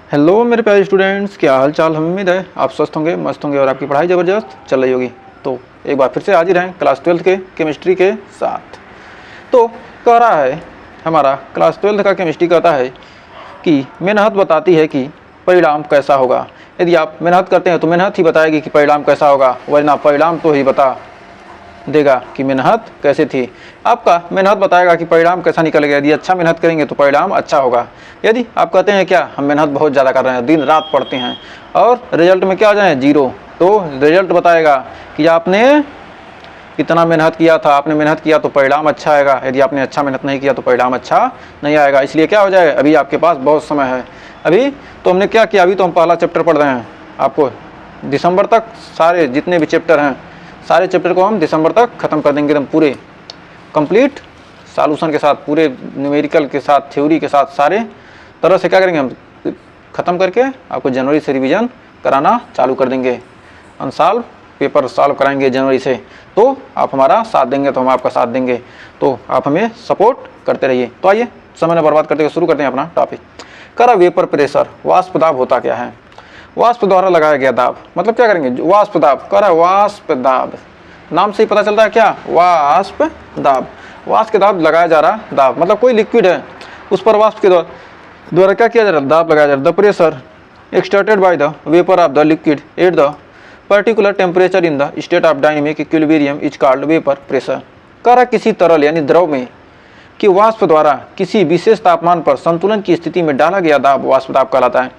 Hello मेरे प्यारे students, क्या हाल चाल। हम उम्मीद है आप स्वस्थ होंगे, मस्त होंगे और आपकी पढ़ाई ज़बरदस्त चल रही होगी। तो एक बार फिर से हाजिर हैं क्लास 12th के केमिस्ट्री के साथ। तो कह रहा है हमारा क्लास 12th का केमिस्ट्री कहता है कि मेहनत बताती है कि परिणाम कैसा होगा। यदि आप मेहनत करते हैं तो मेहनत ही बताएगी कि परिणाम कैसा होगा, वरना परिणाम तो ही बता देगा कि मेहनत कैसे थी। आपका मेहनत बताएगा कि परिणाम कैसा निकलेगा। यदि अच्छा मेहनत करेंगे तो परिणाम अच्छा होगा। यदि आप कहते हैं क्या हम मेहनत बहुत ज़्यादा कर रहे हैं, दिन रात पढ़ते हैं और रिजल्ट में क्या आ जाए 0, तो रिजल्ट बताएगा कि आपने कितना मेहनत किया था। आपने मेहनत किया तो परिणाम अच्छा आएगा, यदि आपने अच्छा मेहनत नहीं किया तो परिणाम अच्छा नहीं आएगा। इसलिए क्या हो जाए, अभी आपके पास बहुत समय है। अभी तो हमने क्या किया, अभी तो हम पहला चैप्टर पढ़ रहे हैं। आपको दिसंबर तक सारे जितने भी चैप्टर हैं, सारे चैप्टर को हम दिसंबर तक ख़त्म कर देंगे, एकदम पूरे कंप्लीट सॉल्यूशन के साथ, पूरे न्यूमेरिकल के साथ, थ्योरी के साथ, सारे तरह से क्या करेंगे हम ख़त्म करके आपको जनवरी से रिवीजन कराना चालू कर देंगे। अनसॉल्व पेपर सॉल्व कराएंगे जनवरी से। तो आप हमारा साथ देंगे तो हम आपका साथ देंगे। तो आप हमें सपोर्ट करते रहिए। तो आइए समय न बर्बाद करते हुए शुरू करते हैं अपना टॉपिक। करा वेपर प्रेशर, वाष्प दाब होता क्या है। वाष्प द्वारा लगाया गया दाब, मतलब क्या करेंगे, वाष्प दाब करा, वाष्प दाब नाम से ही पता चलता है क्या, वाष्प दाब। वाष्प के दाब लगाया जा रहा दाब, मतलब कोई लिक्विड है उस पर वाष्प के द्वारा क्या किया जा रहा है, दाब लगाया जा रहा है। The pressure exerted by the vapour of the liquid at the particular temperature in the state of dynamic equilibrium is called vapour pressure. करा किसी तरल यानी द्रव में कि वाष्प द्वारा किसी विशेष तापमान पर संतुलन की स्थिति में डाला गया दाब वाष्प दाब कहलाता है।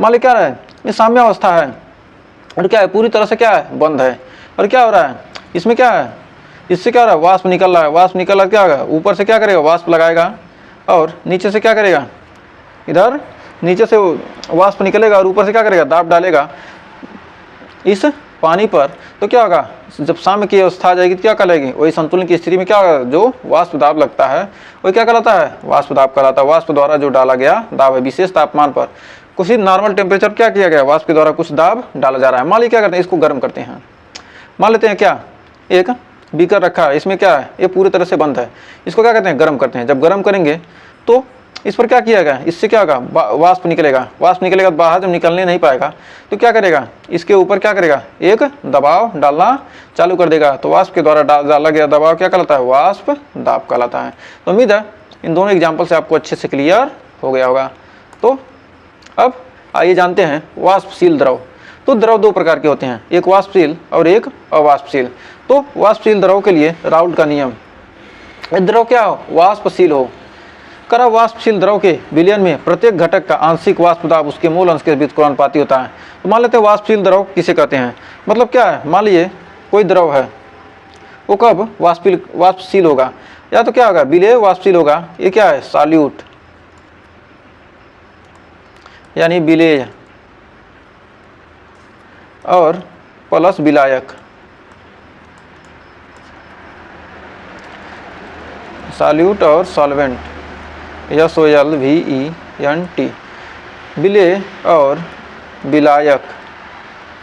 मान ली क्या है, ये साम्यावस्था है और क्या है, पूरी तरह से क्या है, बंद है। और क्या हो रहा है, इसमें क्या है, इससे क्या हो रहा है, वाष्प निकल रहा है। वाष्प निकल रहा है, क्या होगा, ऊपर से क्या करेगा, वाष्प लगाएगा और नीचे से क्या करेगा, इधर नीचे से वाष्प निकलेगा और ऊपर से क्या करेगा, दाब डालेगा इस पानी पर। तो क्या होगा, जब साम्य की अवस्था आ जाएगी तो क्या कहलाएगी, वही संतुलन की स्थिति में क्या होगा, जो वाष्प दाब लगता है वही क्या कहलाता है, वाष्प दाब कहलाता है। वाष्प द्वारा जो डाला गया दाब है विशेष तापमान पर, कुछ नॉर्मल टेम्परेचर क्या किया गया, वाष्प के द्वारा कुछ दाब डाला जा रहा है। मान लीजिए क्या करते हैं, इसको गर्म करते हैं। मान लेते हैं क्या, एक बीकर रखा है, इसमें क्या है, ये पूरी तरह से बंद है। इसको क्या कहते हैं, गर्म करते हैं। जब गर्म करेंगे तो इस पर क्या किया गया, इससे क्या होगा, वाष्प निकलेगा। वाष्प निकलेगा तो बाहर जब निकलने नहीं पाएगा तो क्या करेगा, इसके ऊपर क्या करेगा, एक दबाव डालना चालू कर देगा। तो वाष्प के द्वारा डाला गया दबाव क्या कहलाता है, वाष्प दाब कहलाता है। तो उम्मीद है इन दोनों एग्जाम्पल से आपको अच्छे से क्लियर हो गया होगा। तो अब आइए जानते हैं वाष्पशील द्रव। तो द्रव दो प्रकार के होते हैं, एक वाष्पशील और एक अवाष्पशील। तो वाष्पशील द्रव के लिए राउल्ट का नियम, द्रव क्या हो, वाष्पशील हो। करा वाष्पशील द्रव के विलयन में प्रत्येक घटक का आंशिक वाष्प दाब उसके मूल अंश के बीच समानुपाती होता है। तो मान लेते हैं वाष्पशील द्रव किसे कहते हैं, मतलब क्या है, मान लीजिए कोई द्रव है, वो कब वाष्पशील होगा, या तो क्या होगा, विलेय वाष्पशील होगा। ये क्या है, सॉल्यूट यानी विलेय और प्लस विलायक, सॉल्यूट और सॉल्वेंट, SOLVENT, विलेय और विलायक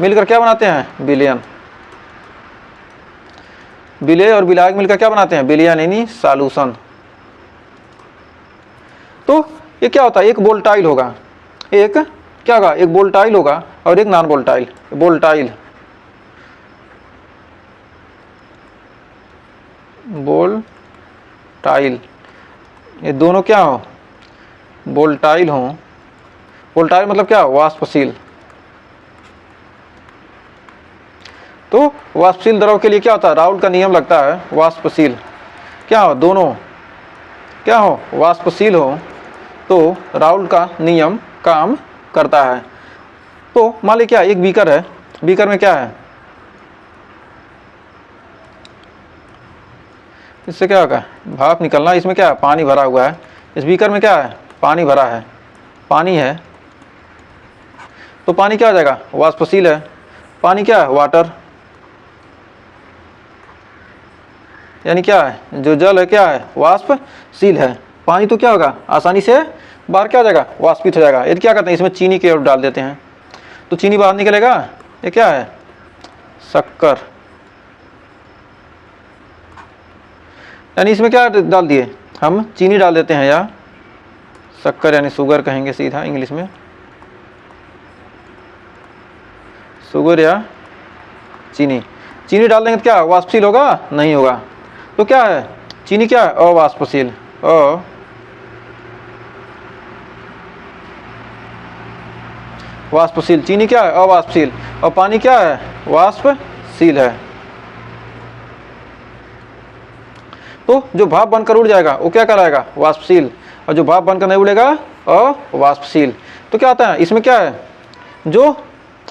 मिलकर क्या बनाते हैं, विलयन। विलेय और विलायक मिलकर क्या बनाते हैं, विलयन यानी सॉल्यूशन। तो ये क्या होता है, एक वोलेटाइल होगा, एक क्या होगा, एक वोलेटाइल होगा और एक नॉन वोलेटाइल। वोलेटाइल वोलेटाइल ये दोनों क्या हो, वोलेटाइल हो। वोलेटाइल मतलब क्या, वाष्पशील। तो वाष्पशील द्रव के लिए क्या होता है, राउल्ट का नियम लगता है, वाष्पशील क्या हो, दोनों क्या हो, वाष्पशील हो तो राउल्ट का नियम काम करता है। तो मान लीजिए क्या, एक बीकर है, बीकर में क्या है, इससे क्या होगा, भाप निकलना। इसमें क्या है, पानी भरा हुआ है। इस बीकर में क्या है, पानी भरा है, पानी है। तो पानी क्या हो जाएगा, वाष्पशील है। पानी क्या है, वाटर यानी क्या है, जो जल है क्या है, वाष्पशील है। पानी तो क्या होगा, आसानी से बाहर क्या हो जाएगा, वाष्पित हो जाएगा। यदि क्या करते हैं, इसमें चीनी के डाल देते हैं तो चीनी बाहर निकलेगा। ये क्या है, शक्कर, यानी इसमें क्या डाल दिए, हम चीनी डाल देते हैं, या शक्कर यानी शुगर कहेंगे सीधा इंग्लिश में। शुगर या चीनी। चीनी डाल देंगे तो क्या वाष्पशील होगा? नहीं होगा। तो क्या है चीनी? क्या है? अवाष्पशील। वाष्पशील। चीनी क्या है? अवाष्पशील। और पानी क्या है? वाष्पशील है। तो जो भाप बनकर उड़ जाएगा वो क्या कहलाएगा? वाष्पशील। और जो भाप बनकर नहीं उड़ेगा अवाष्पशील। तो क्या आता है इसमें? क्या है? जो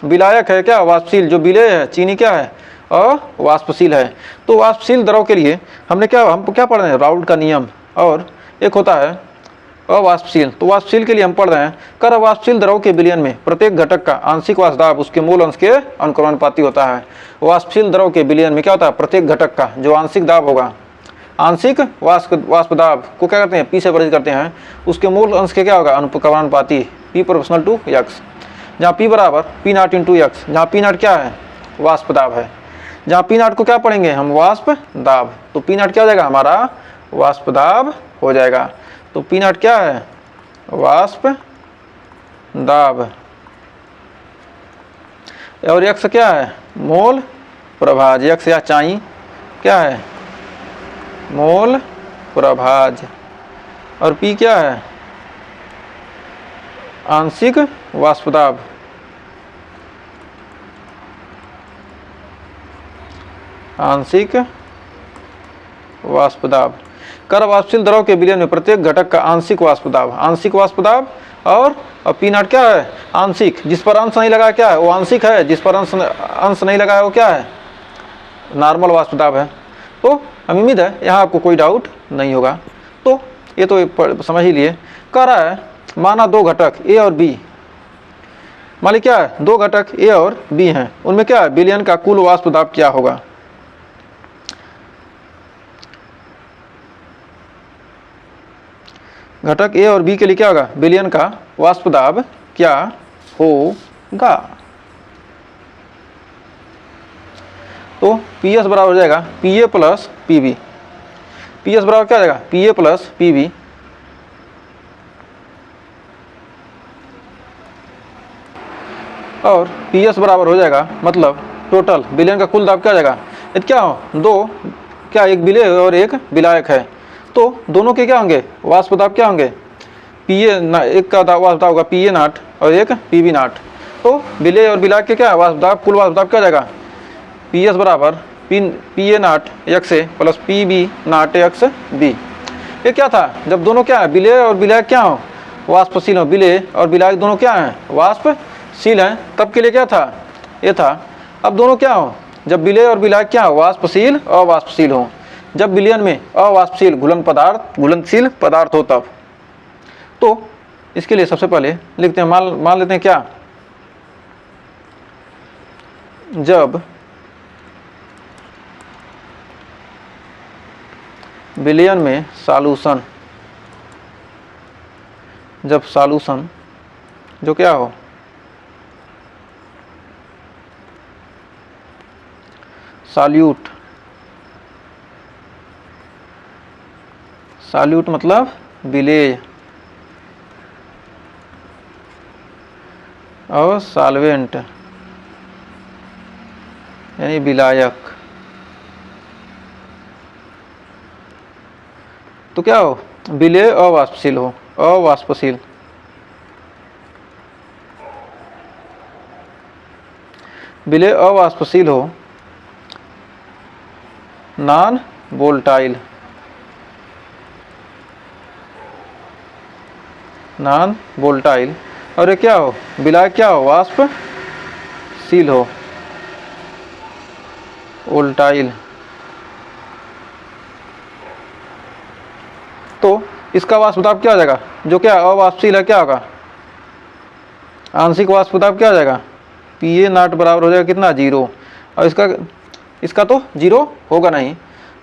विलायक है क्या? वाष्पशील। जो विलेय है चीनी क्या है? अवाष्पशील है। तो वाष्पशील द्रव के लिए हम क्या पढ़ रहे हैं? राउल्ट का नियम। और एक होता है अवाष्पशील। तो वाष्पशील के लिए हम पढ़ रहे हैं कर अवाष्पशील द्रव के विलयन में प्रत्येक घटक का आंशिक वाष्प दाब उसके मूल अंश के अनुक्रमानुपाती होता है। वाष्पशील द्रव के विलयन में क्या होता है? प्रत्येक घटक का जो आंशिक दाब होगा, आंशिक वाष्प दाब को क्या करते हैं? पी से वर्णित करते हैं। उसके मूल अंश के क्या होगा? अनुक्रमानुपाती पी प्रोपोर्शनल टू एक्स। जहाँ पी बराबर पी नॉट इंटू एक्स। जहाँ पी नॉट क्या है? वाष्प दाब है। जहाँ पी नॉट को क्या पढ़ेंगे हम? वाष्प दाब। तो पी नॉट क्या हो जाएगा हमारा? वाष्प दाब हो जाएगा। तो पी नॉट क्या है? वाष्प दाब। और एक्स क्या है? मोल प्रभाज। एक्स या चाई क्या है? मोल प्रभाज। और पी क्या है? आंशिक वाष्प दाब। आंशिक वाष्प दाब। कर वाष्पशील द्रव के विलयन में प्रत्येक घटक का आंशिक वाष्प दाब। आंशिक वाष्प दाब। और पी नॉट क्या है? आंशिक। जिस पर अंश नहीं लगा क्या है? वो आंशिक है। जिस पर अंश नहीं लगा है वो क्या है? नॉर्मल वाष्प दाब है। तो हमें उम्मीद है यहाँ आपको कोई डाउट नहीं होगा। तो ये तो समझ ही लिए। कह रहा है माना दो घटक ए और बी। मान ली क्या है? दो घटक ए और बी हैं। उनमें क्या है? विलयन का कुल वाष्प दाब क्या होगा? घटक ए और बी के लिए क्या होगा? विलयन का वाष्प दाब क्या होगा? तो पी एस बराबर हो जाएगा P A plus P B. P S बराबर क्या हो जाएगा? P A plus P B. और पी एस बराबर हो जाएगा मतलब टोटल विलयन का कुल दाब क्या हो जाएगा? यदि क्या हो? दो क्या एक विलेय और एक विलायक है तो दोनों के क्या होंगे? वाष्प दाब क्या होंगे? पी ए एक का वाष्प दाब होगा पी ए नॉट और एक पी बी नॉट। तो विलेय और विलायक के क्या है? वाष्प दाब, कुल वाष्प दाब क्या हो जाएगा? पी एस बराबर P A not X A plus P B not X B. ये क्या था? जब दोनों क्या है? विलेय और विलायक क्या हो? वाष्पशील हो। विलेय और विलायक दोनों क्या हैं? वाष्पशील हैं। तब के लिए क्या था? ये था। अब दोनों क्या हो? जब विलेय और विलायक क्या हो? वाष्पशील अवाष्पशील हो। जब विलयन में अवाष्पशील घुलनशील पदार्थ हो तब। तो इसके लिए सबसे पहले लिखते हैं, मान लेते हैं क्या? जब विलयन में सॉल्यूशन, जब सॉल्यूशन जो क्या हो? सॉल्यूट। सॉल्यूट मतलब विलेय और सॉल्वेंट यानी विलायक। तो क्या हो? विलेय अवाष्पशील हो। अवाष्पशील। विलेय अवाष्पशील हो। Non volatile. Non volatile. और ये क्या हो? विलायक क्या हो? वाष्पशील हो। वोलेटाइल। तो इसका वाष्प दाब क्या हो जाएगा? जो क्या अवाष्पशील है क्या होगा? आंशिक वाष्प दाब क्या हो जाएगा? पी ए नॉट बराबर हो जाएगा कितना? 0। और इसका तो 0 होगा नहीं।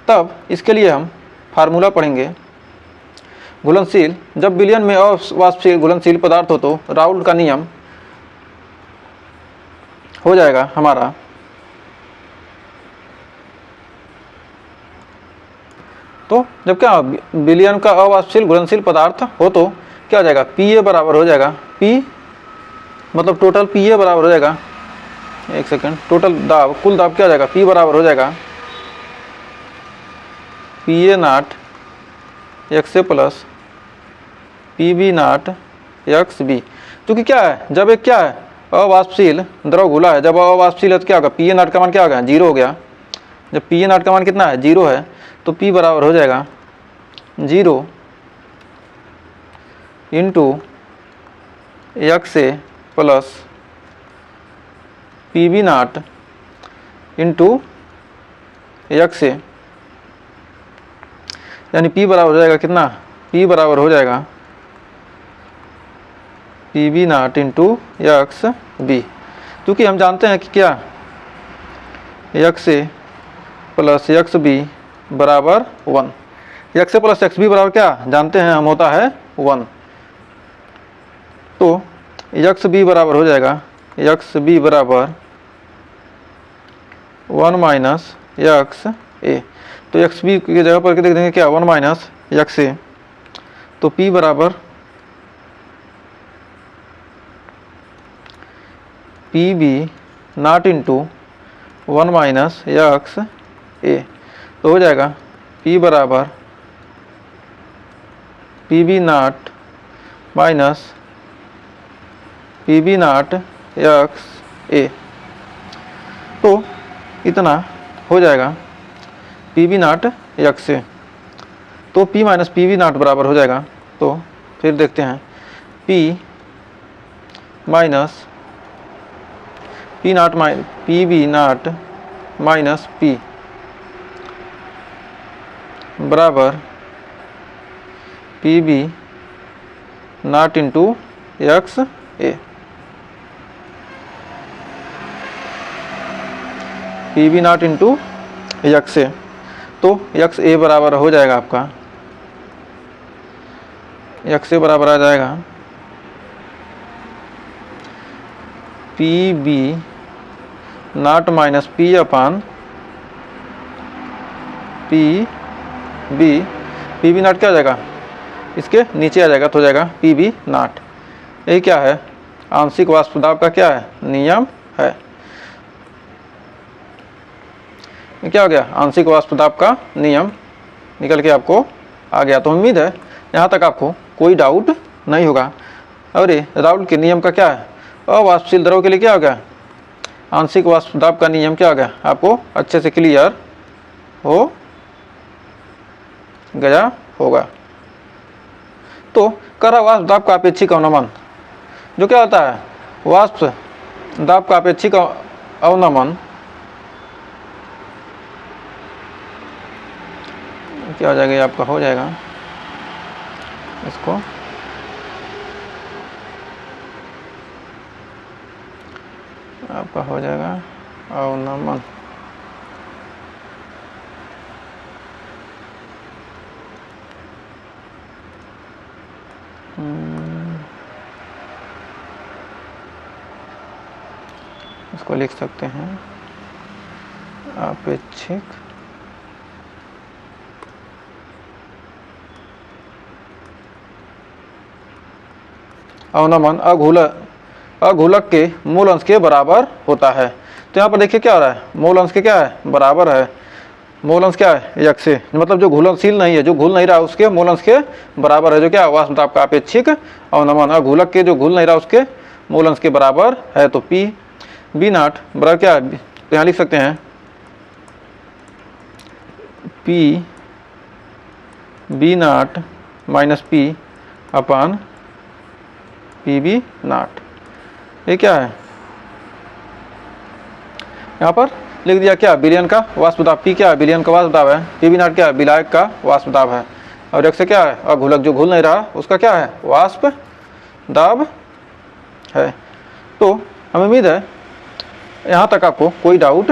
तब इसके लिए हम फार्मूला पढ़ेंगे। घुलनशील, जब विलयन में अवाष्पशील घुलनशील पदार्थ हो तो राउल्ट का नियम हो जाएगा हमारा तो जब क्या विलयन का अवाष्पशील घुलनशील पदार्थ हो तो क्या हो जाएगा? पी ए बराबर हो जाएगा पी मतलब टोटल पी ए बराबर हो जाएगा एक सेकेंड, टोटल दाब, कुल दाब क्या हो जाएगा, P बराबर हो जाएगा PA not X A plus PB not X B. क्योंकि क्या है, जब एक क्या है अवाष्पशील द्रव घुला है, जब अवाष्पशील है तो क्या होगा, PA नॉट का मान क्या हो गया, 0 हो गया। जब PA नॉट का मान कितना है, 0 है, तो P बराबर हो जाएगा 0 into X A plus PB not into X A, यानी P बराबर हो जाएगा कितना, P बराबर हो जाएगा PB not into X B. क्योंकि हम जानते हैं कि क्या X A plus X B बराबर 1, X A plus X B बराबर क्या जानते हैं हम, होता है 1। तो एक्स बी बराबर हो जाएगा, एक्स बी बराबर 1 माइनस एक्स ए। तो एक्स बी की जगह पर देख देंगे क्या, 1 माइनस एक्स ए। तो P बराबर PB not into 1 minus X A. तो हो जाएगा P बराबर PB not minus PB not X A. तो इतना हो जाएगा PB नॉट एक्स ए। तो P माइनस PB नॉट बराबर हो जाएगा, तो फिर देखते हैं P minus P not PB not minus P बराबर PB not into X A. PB not into X A. तो एक्स ए बराबर हो जाएगा आपका, एक्स ए बराबर आ जाएगा PB not minus P upon PB। PB not क्या हो जाएगा, इसके नीचे आ जाएगा, तो हो जाएगा PB नॉट। ये क्या है, आंशिक वाष्प दाब का क्या है, नियम है। ये क्या हो गया, आंशिक वाष्प दाब का नियम निकल के आपको आ गया। तो उम्मीद है यहाँ तक आपको कोई डाउट नहीं होगा। और ये राउल्ट के नियम का क्या है, अवाष्पशील द्रव के लिए क्या हो गया, आंशिक वाष्प दाब का नियम क्या हो गया, आपको अच्छे से क्लियर हो गया होगा। तो करा वाष्प दाब का अपेक्षिक अवनमन, जो क्या होता है, वाष्प दाब का अपेक्षिक अवनमन क्या हो जाएगा, आपका हो जाएगा, इसको आपका हो जाएगा अवनमन। इसको लिख सकते हैं अपेक्षिक अवनमन अघूलक के मूल अंश के बराबर होता है। तो यहाँ पर देखिए क्या हो रहा है, मूल अंश के क्या है, बराबर है। मूल अंश क्या है, एक्स ए, मतलब जो घुलनशील नहीं है, जो घुल नहीं रहा उसके मूल अंश के बराबर है, जो क्या वाष्प दाब का अपेक्षिक अवनमन अघूलक के जो घुल नहीं रहा उसके मूल अंश के बराबर है। तो P B नॉट बराबर क्या है, तो यहाँ लिख सकते हैं P B not minus P upon PB not. ये क्या है, यहाँ पर लिख दिया क्या, विलयन का वाष्प दाब। P क्या है, विलयन का वाष्प दाब है, PB नॉट क्या है, विलायक का वाष्प दाब है, और एक्स क्या है, अघूलक जो घुल नहीं रहा उसका क्या है, वाष्प दाब है। तो हमें उम्मीद है यहाँ तक आपको कोई डाउट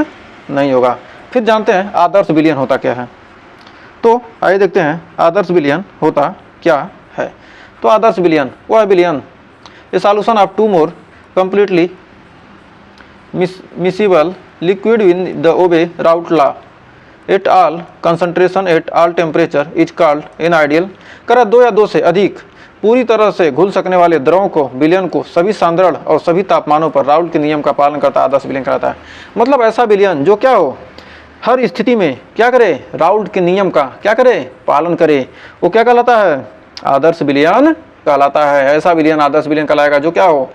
नहीं होगा। फिर जानते हैं आदर्श विलयन होता क्या है। तो आइए देखते हैं आदर्श विलयन होता क्या है। तो आदर्श विलयन वो है विलयन a solution of two more completely miscible liquid in the obey Raoult law at all concentration at all temperature is called an ideal। करा दो या दो से अधिक पूरी तरह से घुल सकने वाले द्रव को, विलयन को सभी सांद्रण और सभी तापमानों पर राउल्ट के नियम का पालन करता आदर्श विलयन कहलाता है। मतलब ऐसा विलयन जो क्या हो, हर स्थिति में क्या करे, राउल्ट के नियम का क्या करे, पालन करे, वो क्या कहलाता है, आदर्श विलयन कहलाता है। ऐसा विलयन आदर्श विलयन कहलाएगा जो क्या हो,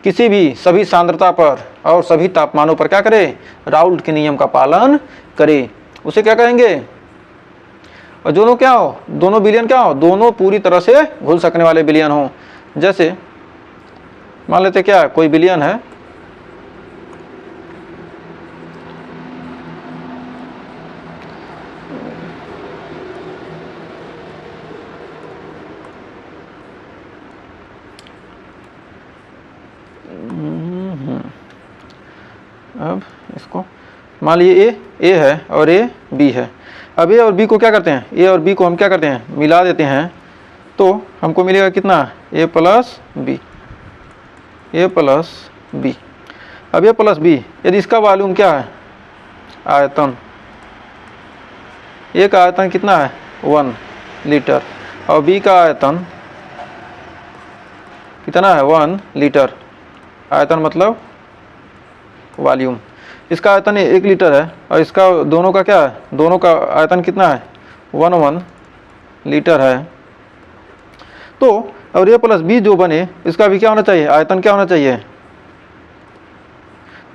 किसी भी सभी सांद्रता पर और सभी तापमानों पर क्या करे, राउल्ट के नियम का पालन करे, उसे क्या कहेंगे। और दोनों क्या हो, दोनों विलयन क्या हो, दोनों पूरी तरह से घुल सकने वाले विलयन हो। जैसे मान लेते क्या, कोई विलयन है, अब इसको मान लीजिए ए है और ए बी है। अब ए और बी को क्या करते हैं, ए और बी को हम क्या करते हैं, मिला देते हैं, तो हमको मिलेगा कितना, ए प्लस बी, ए प्लस बी। अब ए प्लस बी, यदि इसका वॉल्यूम क्या है, आयतन, ए का आयतन कितना है 1 लीटर और बी का आयतन कितना है 1 लीटर। आयतन मतलब वॉल्यूम। इसका आयतन 1 लीटर है और इसका दोनों का क्या है, दोनों का आयतन कितना है 1 लीटर है। तो और ए प्लस बी जो बने, इसका भी क्या होना चाहिए, आयतन क्या होना चाहिए,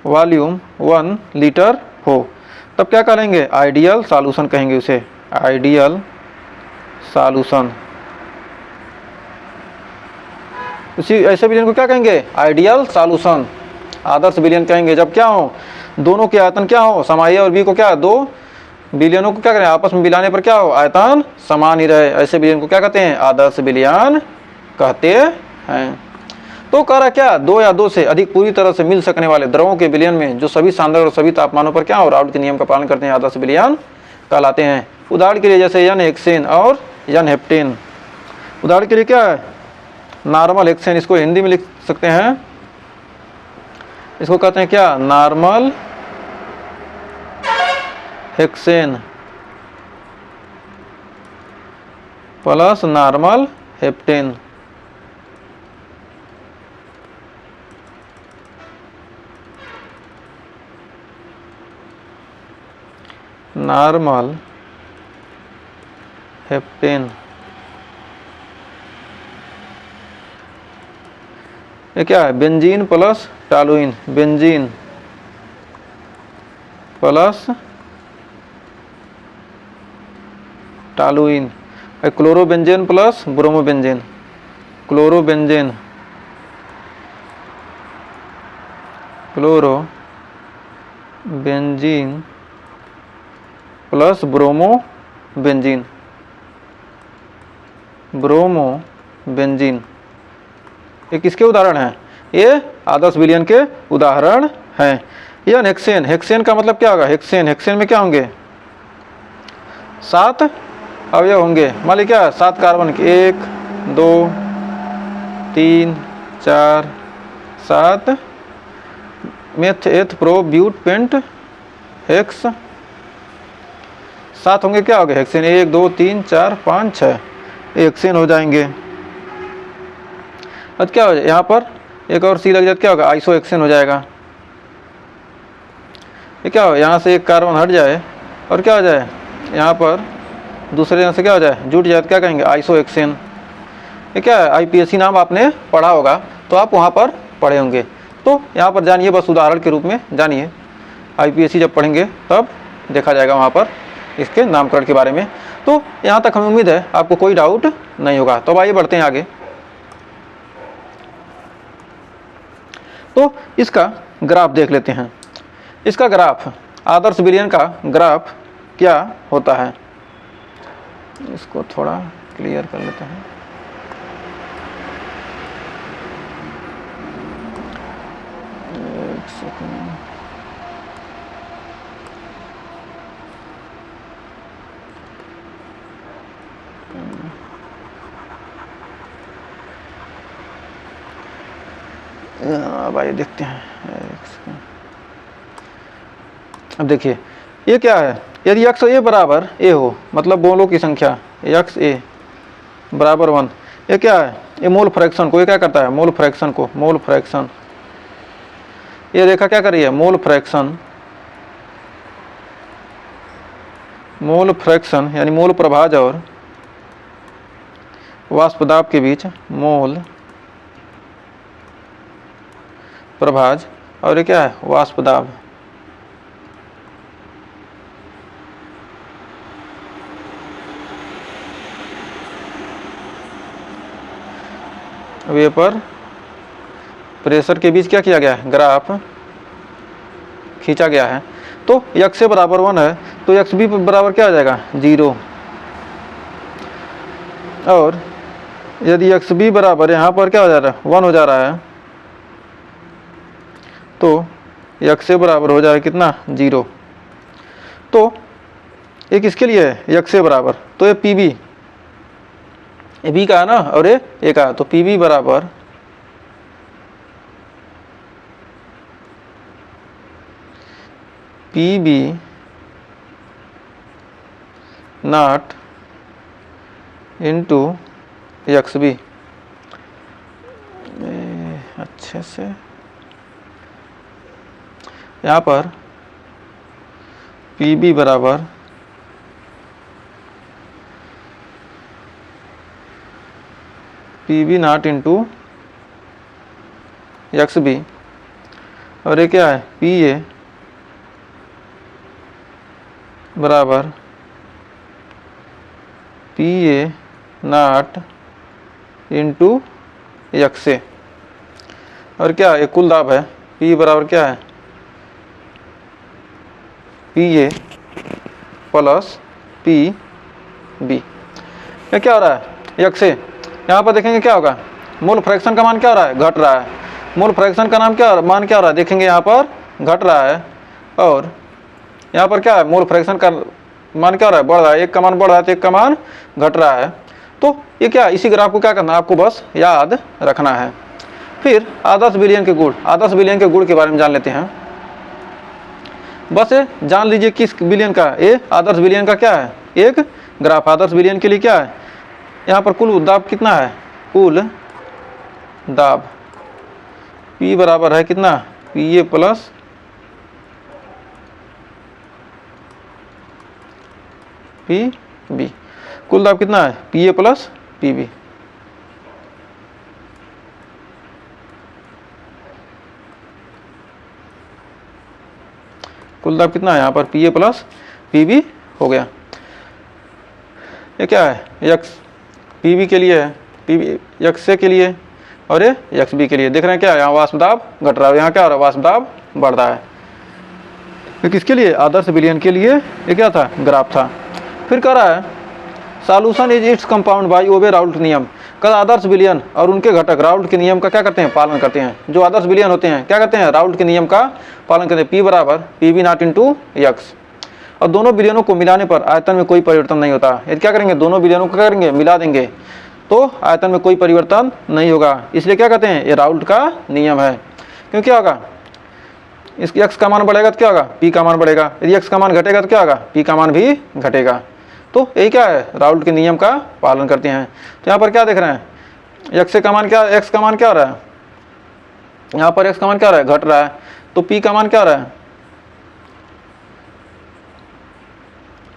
वॉल्यूम 1 लीटर हो। तब क्या करेंगे, आइडियल सॉल्यूशन कहेंगे उसे, आइडियल सॉल्यूशन। उसी ऐसे विलयन को क्या कहेंगे, आइडियल सॉल्यूशन, आदर्श विलयन कहेंगे। जब क्या हो, दोनों के आयतन क्या हो, समान, ए और बी को क्या, दो विलयनों को क्या करें, आपस में मिलाने पर क्या हो, आयतन समान ही रहे, ऐसे विलयन को क्या कहते हैं, आदर्श विलयन कहते हैं। तो कह रहा क्या, दो या दो से अधिक पूरी तरह से मिल सकने वाले द्रवों के विलयन में जो सभी सांद्र और सभी तापमानों पर क्या हो, राउल्ट के नियम का पालन करते हैं, आदर्श विलयन कहलाते हैं। उदाहरण के लिए जैसे एन हेक्सेन और एन हेप्टेन। उदाहरण के लिए क्या है, नॉर्मल हेक्सेन, इसको हिंदी में लिख सकते हैं, इसको कहते हैं क्या, normal hexane plus normal heptane. Normal heptane, ये क्या है, benzene plus toluene, benzene plus toluene. Chlorobenzene plus bromobenzene, chlorobenzene chlorobenzene plus bromobenzene, bromobenzene. ये किसके उदाहरण हैं, ये आदर्श विलयन के उदाहरण हैं। यह हेक्सेन, हेक्सेन का मतलब क्या होगा, हेक्सेन, हेक्सेन में क्या होंगे, 7 अवयव होंगे। मान लीजिए क्या, 7 कार्बन के, 1 2 3 4 7 मेथ एथ प्रो ब्यूट पेंट हेक्स, 7 होंगे क्या हो गए हेक्सेन, 1 2 3 4 5 6 हेक्सेन हो जाएंगे। अब क्या हो जाए, यहाँ पर एक और सी लग जाए, क्या होगा, आइसो हेक्सेन हो जाएगा। ये क्या हो, यहाँ से एक कार्बन हट जाए और क्या हो जाए, यहाँ पर दूसरे जगह से क्या हो जाए, जुट जाए, तो क्या कहेंगे, आइसो हेक्सेन। ये क्या है, आईपीएससी नाम आपने पढ़ा होगा, तो आप वहाँ पर पढ़े होंगे। तो यहाँ पर जानिए, बस उदाहरण के रूप में जानिए, आईपीएससी जब पढ़ेंगे तब देखा जाएगा वहाँ पर इसके नामकरण के बारे में। तो यहाँ तक हमें उम्मीद है आपको कोई डाउट नहीं होगा। तो अब आइए बढ़ते हैं आगे। तो इसका ग्राफ देख लेते हैं। इसका ग्राफ, आदर्श विलयन का ग्राफ क्या होता है, इसको थोड़ा क्लियर कर लेते हैं। एक सेकंड, अब आइए देखते हैं। अब देखिए ये क्या है, यदि x ए बराबर ए हो, मतलब बोलों की संख्या x ए बराबर 1, ये क्या है, ये मोल फ्रैक्शन को, ये क्या करता है, मोल फ्रैक्शन को, मोल फ्रैक्शन, ये रेखा क्या कर रही है, मोल फ्रैक्शन, मोल फ्रैक्शन यानी मोल प्रभाज और वाष्प दाब के बीच, मोल प्रभाज और ये क्या है, वाष्प दाब। वेपर प्रेशर के बीच क्या किया गया है, ग्राफ खींचा गया है। तो x से बराबर 1 है तो एक्स बी बराबर क्या आ जाएगा, 0। और यदि एक्स बी बराबर यहाँ पर क्या हो जा रहा है, 1 हो जा रहा है, तो x से बराबर हो जाएगा कितना, 0। तो ये किसके लिए है, x से बराबर, तो ये पी बी, ये बी का है ना और ये ए का, तो पी बी बराबर P B not into X B. अच्छे से यहाँ पर पी बी बराबर P B not into X B और ये क्या है, पी ए बराबर P A not into X A और क्या है, कुल दाब है, पी बराबर क्या है, P A plus P B. ये क्या हो रहा है, एक्स ए, यहाँ पर देखेंगे क्या होगा, मोल फ्रैक्शन का मान क्या हो रहा है, घट रहा है। मोल फ्रैक्शन का नाम क्या मान क्या हो रहा है, देखेंगे यहाँ पर घट रहा है और यहाँ पर क्या है, मोल फ्रैक्शन का मान क्या हो रहा है, बढ़ रहा है। एक का मान बढ़ रहा है तो एक का मान घट रहा है। तो ये क्या, इसी ग्राफ को क्या करना है, आपको बस याद रखना है। फिर आदर्श विलयन के गुण, आदर्श विलयन के गुण के बारे में जान लेते हैं। बस ये जान लीजिए किस विलयन का, ये आदर्श विलयन का क्या है, एक ग्राफ। आदर्श विलयन के लिए क्या है, यहाँ पर कुल दाब कितना है, कुल दाब P बराबर है कितना, P A plus P B. कुल दाब कितना है, P A plus P B. कुल दाब कितना है यहाँ पर, P A plus P B हो गया। ये क्या है, एक्स पी बी के लिए है, पी बी एक्स ए के लिए और ये एक्स बी के लिए। देख रहे हैं क्या, यहाँ वाष्प दाब घट रहा है, यहाँ क्या हो रहा है, वाष्प दाब बढ़ रहा है। तो किसके लिए, आदर्श विलयन के लिए ये क्या था, ग्राफ था। फिर कह रहा है solution is its compound by obey Raoult नियम। कल आदर्श विलयन और उनके घटक राउल्ट के नियम का क्या करते हैं, पालन करते हैं। जो आदर्श विलयन होते हैं क्या करते हैं, राउल्ट के नियम का पालन करते हैं। पी बराबर P B not into X. और दोनों विलयनों को मिलाने पर आयतन में कोई परिवर्तन नहीं होता। यदि क्या करेंगे, दोनों विलयनों को क्या करेंगे, मिला देंगे तो आयतन में कोई परिवर्तन नहीं होगा। इसलिए क्या कहते हैं, ये राउल्ट का नियम है। क्यों क्या होगा, इसकी एक्स का मान बढ़ेगा तो क्या होगा, पी का मान बढ़ेगा। यदि एक्स का मान घटेगा तो क्या होगा, पी का मान भी घटेगा। तो यही क्या है, राउल्ट के नियम का पालन करते हैं। तो यहाँ पर क्या देख रहे हैं, एक्स का मान क्या, एक्स का मान क्या हो रहा है, यहाँ पर एक्स का मान क्या हो रहा है, घट रहा है। तो पी का मान क्या हो रहा है,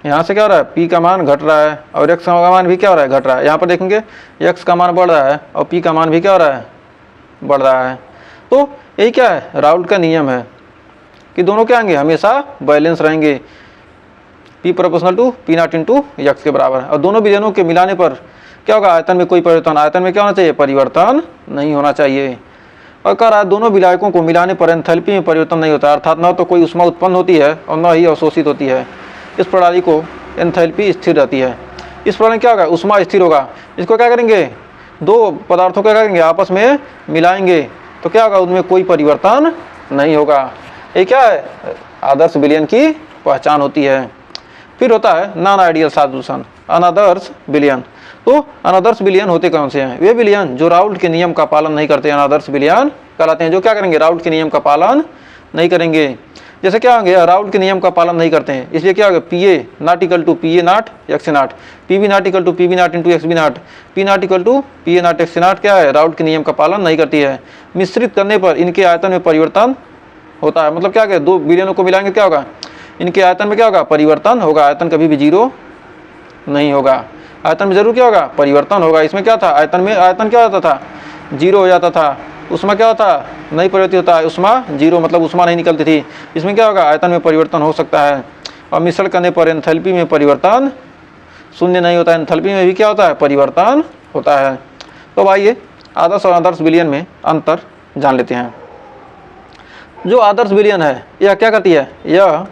यहाँ से क्या हो रहा है, पी का मान घट रहा है और एक्स का मान भी क्या हो रहा है, घट रहा है। यहाँ पर देखेंगे एक्स का मान बढ़ रहा है और पी का मान भी क्या हो रहा है, बढ़ रहा है। तो यही क्या है, राउल्ट का नियम है कि दोनों क्या आएंगे, हमेशा बैलेंस रहेंगे। P proportional to P not into X के बराबर है। और दोनों विलयनों के मिलाने पर क्या होगा, आयतन में कोई परिवर्तन, आयतन में क्या होना चाहिए, परिवर्तन नहीं होना चाहिए। और कह रहा है दोनों विलायकों को मिलाने पर एंथैल्पी में परिवर्तन नहीं होता, अर्थात न तो कोई ऊष्मा उत्पन्न होती है और न ही अवशोषित होती है। इस प्रणाली को एंथैल्पी स्थिर रहती है। इस प्रणाली क्या होगा, ऊष्मा स्थिर होगा। इसको क्या करेंगे, दो पदार्थों को क्या करेंगे, आपस में मिलाएंगे तो क्या होगा, उनमें कोई परिवर्तन नहीं होगा। ये क्या है, आदर्श विलयन की पहचान होती है। फिर होता है नॉन आइडियल सॉल्यूशन, अनादर्श विलयन। तो अनादर्श विलयन होते कौन से हैं, वे विलयन जो राउल्ट के नियम का पालन नहीं करते अनादर्श विलयन कहलाते हैं। जो क्या करेंगे, राउल्ट के नियम का पालन नहीं करेंगे। जैसे क्या हो गया, राउल्ट के नियम का पालन नहीं करते हैं, इसलिए क्या हो गया, P A not equal to P A not X A not, P B not equal to P B not into X B not, P not equal to P A not X A not क्या है, Raoult के नियम का पालन नहीं करती है। मिश्रित करने पर इनके आयतन में परिवर्तन होता है, मतलब क्या, दो विलयनों को मिलाएंगे क्या होगा, इनके आयतन में क्या होगा, परिवर्तन होगा। आयतन कभी भी जीरो नहीं होगा, आयतन में जरूर क्या होगा, परिवर्तन होगा। इसमें क्या था, आयतन में आयतन क्या होता था, जीरो हो जाता था। उष्मा क्या होता, नहीं परिवर्तित होता है, उष्मा जीरो, मतलब उष्मा नहीं निकलती थी। इसमें क्या होगा, आयतन में परिवर्तन हो सकता है। और मिश्रण करने पर एंथैल्पी में परिवर्तन शून्य नहीं होता है, एंथैल्पी में भी क्या होता है, परिवर्तन होता है। तो आइए आदर्श और आदर्श विलयन में अंतर जान लेते हैं। जो आदर्श विलयन है यह क्या करती है, यह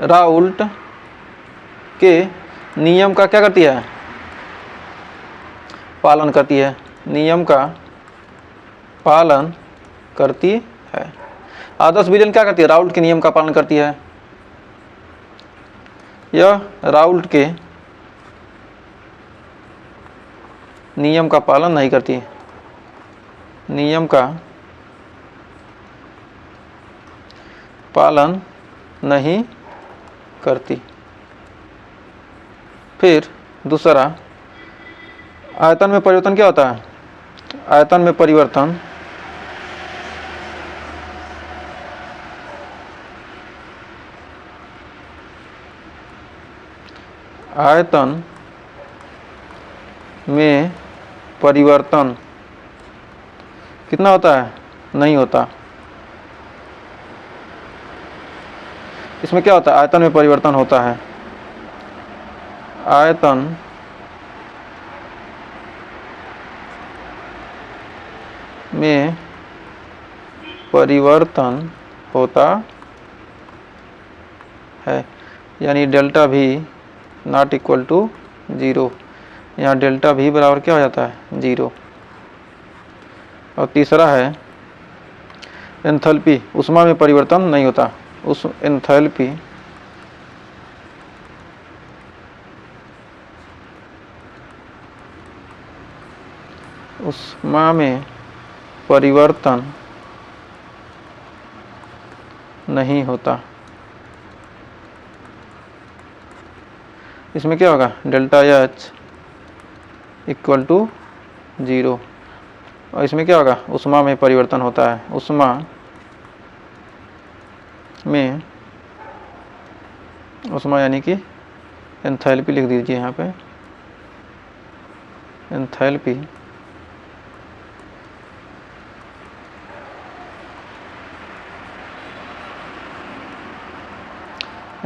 राउल्ट के नियम का क्या करती है, पालन करती है, नियम का पालन करती है। आदर्श विलयन क्या करती है, राउल्ट के नियम का पालन करती है। यह राउल्ट के नियम का पालन नहीं करती, नियम का पालन नहीं करती। फिर दूसरा, आयतन में परिवर्तन क्या होता है, आयतन में परिवर्तन आयतन में परिवर्तन कितना होता है, नहीं होता। इसमें क्या होता है, आयतन में परिवर्तन होता है, आयतन में परिवर्तन होता है, यानी डेल्टा भी नॉट इक्वल टू जीरो, यहाँ डेल्टा भी बराबर क्या हो जाता है, जीरो। और तीसरा है एंथैल्पी, उष्मा में परिवर्तन नहीं होता, उस एंथैल्पी उष्मा में परिवर्तन नहीं होता। इसमें क्या होगा, delta H equal to zero. और इसमें क्या होगा, उष्मा में परिवर्तन होता है, उष्मा में, उष्मा यानी कि एंथैल्पी लिख दीजिए यहाँ पे, एंथैल्पी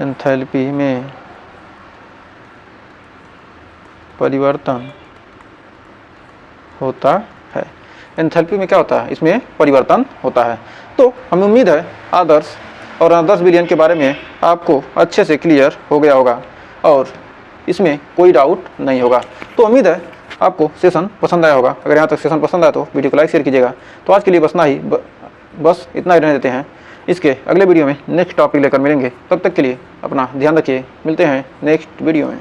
एंथैल्पी में परिवर्तन होता है। एंथैल्पी में क्या होता है, इसमें परिवर्तन होता है। तो हमें उम्मीद है आदर्श और आदर्श विलयन के बारे में आपको अच्छे से क्लियर हो गया होगा और इसमें कोई डाउट नहीं होगा। तो उम्मीद है आपको सेशन पसंद आया होगा। अगर यहाँ तक सेशन पसंद आया तो वीडियो को लाइक शेयर कीजिएगा। तो आज के लिए बस इतना ही रहने देते हैं। इसके अगले वीडियो में नेक्स्ट टॉपिक लेकर मिलेंगे। तब तक के लिए अपना ध्यान रखिए। मिलते हैं नेक्स्ट वीडियो में।